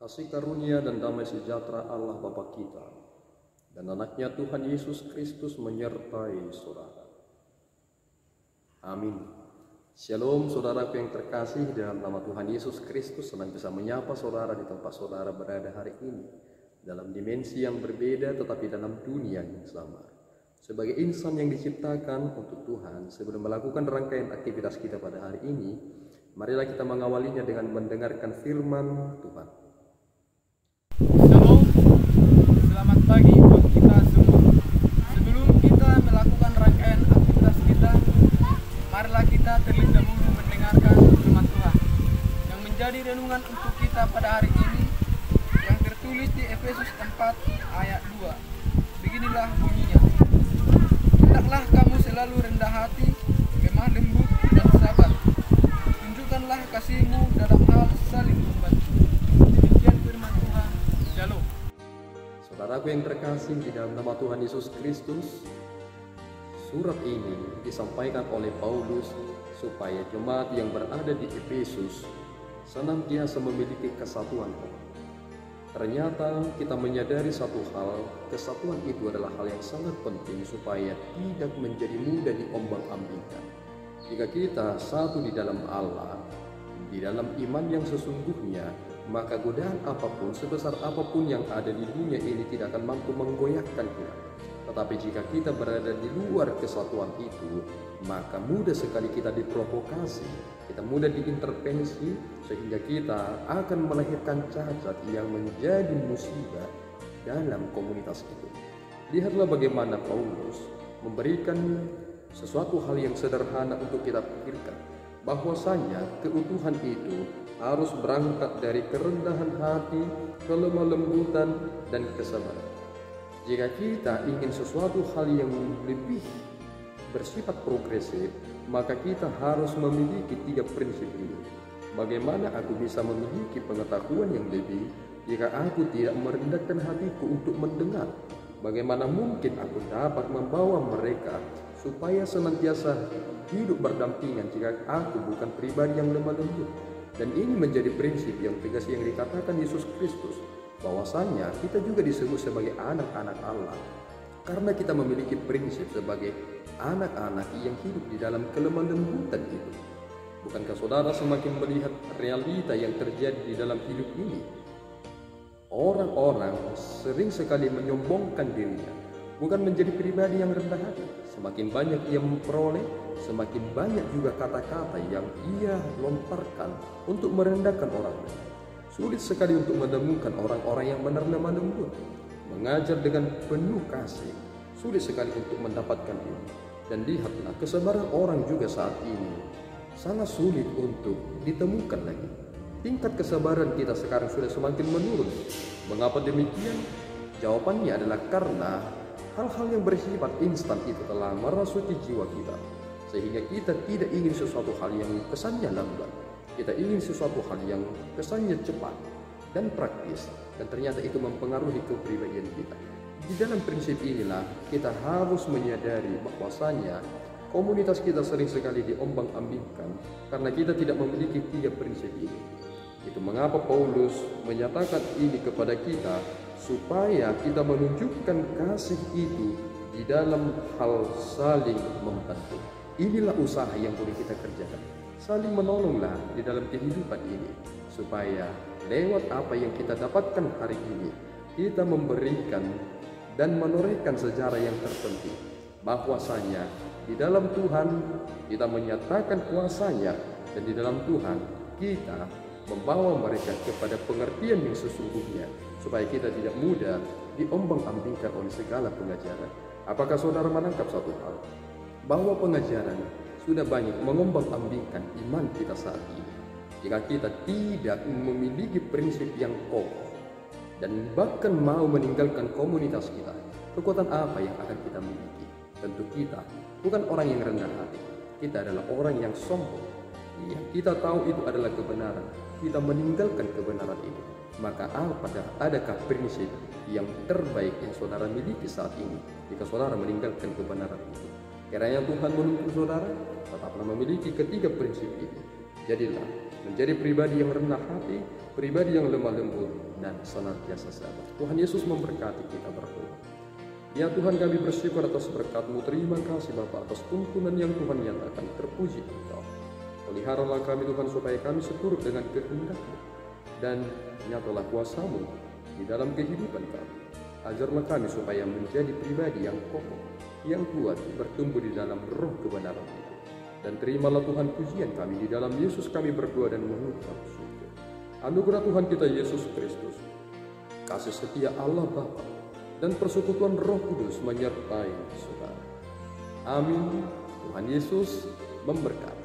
Kasih karunia dan damai sejahtera Allah Bapa kita dan anaknya Tuhan Yesus Kristus menyertai saudara. Amin. Shalom saudaraku yang terkasih, dalam nama Tuhan Yesus Kristus senang bisa menyapa saudara di tempat saudara berada hari ini, dalam dimensi yang berbeda tetapi dalam dunia yang sama. Sebagai insan yang diciptakan untuk Tuhan, sebelum melakukan rangkaian aktivitas kita pada hari ini, marilah kita mengawalinya dengan mendengarkan firman Tuhan. Shalom, selamat pagi buat kita semua. Sebelum kita melakukan rangkaian aktivitas kita, marilah kita terlebih dahulu mendengarkan firman Tuhan yang menjadi renungan untuk kita pada hari ini, yang tertulis di Efesus 4 ayat 2. Beginilah bunyinya: hendaklah kamu selalu rendah hati, lemah lembut dan sabar. Tunjukkanlah kasihmu dalam hal saling membantu. Demikian firman Tuhan. Shalom. Saudaraku yang terkasih di dalam nama Tuhan Yesus Kristus, surat ini disampaikan oleh Paulus supaya jemaat yang berada di Efesus senantiasa memiliki kesatuan. Ternyata kita menyadari satu hal, kesatuan itu adalah hal yang sangat penting supaya tidak menjadi mudah diombang-ambingkan. Jika kita satu di dalam Allah, di dalam iman yang sesungguhnya, maka godaan apapun, sebesar apapun yang ada di dunia ini tidak akan mampu menggoyahkan kita. Tetapi jika kita berada di luar kesatuan itu, maka mudah sekali kita diprovokasi, kita mudah diintervensi, sehingga kita akan melahirkan cacat yang menjadi musibah dalam komunitas itu. Lihatlah bagaimana Paulus memberikan sesuatu hal yang sederhana untuk kita pikirkan, bahwasanya keutuhan itu harus berangkat dari kerendahan hati, kelemah lembutan, dan kesabaran. Jika kita ingin sesuatu hal yang lebih bersifat progresif, maka kita harus memiliki 3 prinsip ini. Bagaimana aku bisa memiliki pengetahuan yang lebih jika aku tidak merendahkan hatiku untuk mendengar? Bagaimana mungkin aku dapat membawa mereka supaya senantiasa hidup berdampingan jika aku bukan pribadi yang lemah lembut? Dan ini menjadi prinsip yang tegas yang dikatakan Yesus Kristus, bahwasanya kita juga disebut sebagai anak-anak Allah karena kita memiliki prinsip sebagai anak-anak yang hidup di dalam kelemah lembutan itu. Bukankah saudara semakin melihat realita yang terjadi di dalam hidup ini? Orang-orang sering sekali menyombongkan dirinya, bukan menjadi pribadi yang rendah hati. Semakin banyak ia memperoleh, semakin banyak juga kata-kata yang ia lontarkan untuk merendahkan orang lain. Sulit sekali untuk menemukan orang-orang yang benar lemah lembut, mengajar dengan penuh kasih. Sulit sekali untuk mendapatkan ini. Dan lihatlah, kesabaran orang juga saat ini sangat sulit untuk ditemukan lagi. Tingkat kesabaran kita sekarang sudah semakin menurun. Mengapa demikian? Jawabannya adalah karena hal-hal yang bersifat instan itu telah merasuki jiwa kita, sehingga kita tidak ingin sesuatu hal yang kesannya lambat. Kita ingin sesuatu hal yang kesannya cepat dan praktis, dan ternyata itu mempengaruhi kepribadian kita. Di dalam prinsip inilah kita harus menyadari bahwasanya komunitas kita sering sekali diombang-ambingkan karena kita tidak memiliki 3 prinsip ini. Itu mengapa Paulus menyatakan ini kepada kita, supaya kita menunjukkan kasih itu di dalam hal saling membantu. Inilah usaha yang boleh kita kerjakan. Saling menolonglah di dalam kehidupan ini, supaya lewat apa yang kita dapatkan hari ini, kita memberikan dan menorehkan sejarah yang tertentu, bahwasanya di dalam Tuhan kita menyatakan kuasanya, dan di dalam Tuhan kita membawa mereka kepada pengertian yang sesungguhnya, supaya kita tidak mudah diombang-ambingkan oleh segala pengajaran. Apakah saudara menangkap satu hal? Bahwa pengajaran sudah banyak mengombang-ambingkan iman kita saat ini. Jika kita tidak memiliki prinsip yang kokoh dan bahkan mau meninggalkan komunitas kita, kekuatan apa yang akan kita miliki? Tentu kita bukan orang yang rendah hati. Kita adalah orang yang sombong. Iya, kita tahu itu adalah kebenaran. Kita meninggalkan kebenaran itu. Maka adakah prinsip yang terbaik yang saudara miliki saat ini jika saudara meninggalkan kebenaran itu? Kiranya Tuhan menuntun saudara tetaplah memiliki 3 prinsip ini. Jadilah menjadi pribadi yang rendah hati, pribadi yang lemah lembut, dan senantiasa sabar. Tuhan Yesus memberkati kita berdoa. Ya Tuhan, kami bersyukur atas berkat-Mu. Terima kasih Bapa atas tuntunan yang Tuhan nyatakan. Terpuji Engkau. Peliharalah kami Tuhan supaya kami seturut dengan kehendak-Mu. Dan nyatalah kuasa-Mu di dalam kehidupan kami. Ajarlah kami supaya menjadi pribadi yang kokoh, yang kuat, bertumbuh di dalam roh kebenaran itu. Dan terimalah Tuhan pujian kami di dalam Yesus kami berdoa dan mengucap syukur. Anugerah Tuhan kita Yesus Kristus, kasih setia Allah Bapa, dan persekutuan Roh Kudus menyertai saudara. Amin. Tuhan Yesus memberkati.